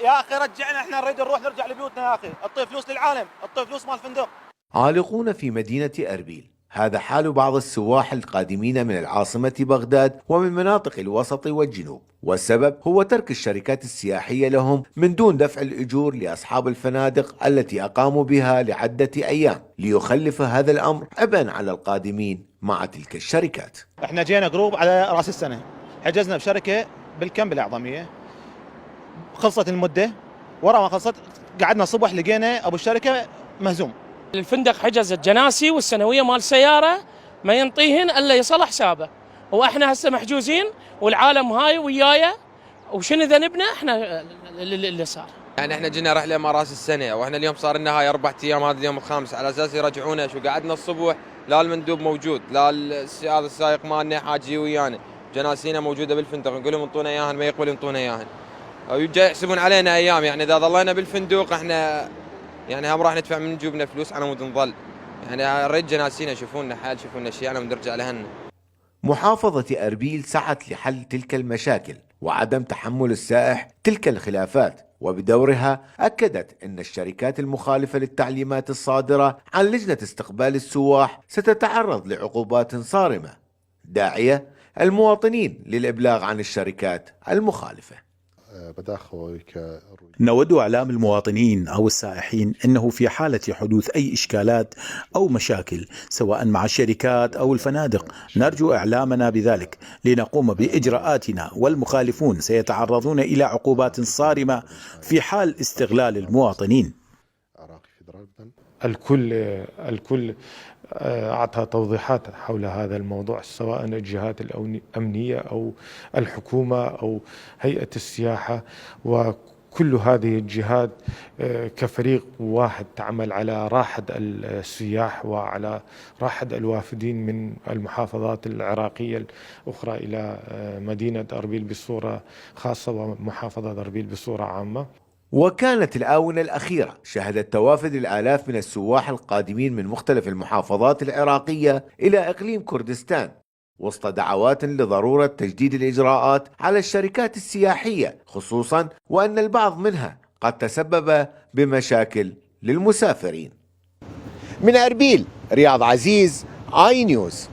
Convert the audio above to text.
يا اخي رجعنا، احنا نريد نرجع لبيوتنا يا اخي، اعطي فلوس للعالم، اعطي فلوس مال فندق. عالقون في مدينة أربيل، هذا حال بعض السواح القادمين من العاصمة بغداد ومن مناطق الوسط والجنوب، والسبب هو ترك الشركات السياحية لهم من دون دفع الأجور لأصحاب الفنادق التي أقاموا بها لعدة أيام، ليخلف هذا الأمر عبئا على القادمين مع تلك الشركات. احنا جينا جروب على راس السنة، حجزنا بشركة بالكم بالأعظمية، خلصت المدة، ورا ما خلصت قعدنا الصبح لقينا أبو الشركة مهزوم. الفندق حجزت جناسي والسنوية مال سيارة ما ينطيهن الا يصلح حسابه، واحنا هسه محجوزين والعالم هاي ويايا، وشنو ذنبنا احنا اللي صار؟ يعني احنا جينا رحله مع راس السنه، واحنا اليوم صار لنا هاي 4 ايام، هذا اليوم الخامس، على اساس يرجعونا. شو قعدنا الصبح لا المندوب موجود، لا هذا السائق مالنا حاجي ويانا، جناسينا موجوده بالفندق، نقول لهم انطونا اياهن، ما يقبلوا ينطونا اياهن، ويجي يحسبون علينا ايام. يعني اذا ظلينا بالفندق احنا يعني هم راح ندفع من جيوبنا فلوس على مود نظل. يعني نريد جناسينا يشوفونا حال، يشوفونا شيء، انا نرجع لهن. محافظة أربيل سعت لحل تلك المشاكل وعدم تحمل السائح تلك الخلافات، وبدورها أكدت أن الشركات المخالفة للتعليمات الصادرة عن لجنة استقبال السواح ستتعرض لعقوبات صارمة، داعية المواطنين للإبلاغ عن الشركات المخالفة. نود إعلام المواطنين أو السائحين أنه في حالة حدوث أي إشكالات أو مشاكل سواء مع الشركات أو الفنادق نرجو إعلامنا بذلك لنقوم بإجراءاتنا، والمخالفون سيتعرضون إلى عقوبات صارمة في حال استغلال المواطنين. الكل أعطى توضيحات حول هذا الموضوع، سواء الجهات الأمنية أو الحكومة أو هيئة السياحة، وكل هذه الجهات كفريق واحد تعمل على راحة السياح وعلى راحة الوافدين من المحافظات العراقية الأخرى إلى مدينة أربيل بصورة خاصة ومحافظة أربيل بصورة عامة. وكانت الآونة الأخيرة شهدت توافد الآلاف من السواح القادمين من مختلف المحافظات العراقية إلى إقليم كردستان، وسط دعوات لضرورة تجديد الإجراءات على الشركات السياحية، خصوصا وأن البعض منها قد تسبب بمشاكل للمسافرين. من أربيل، رياض عزيز، آي نيوز.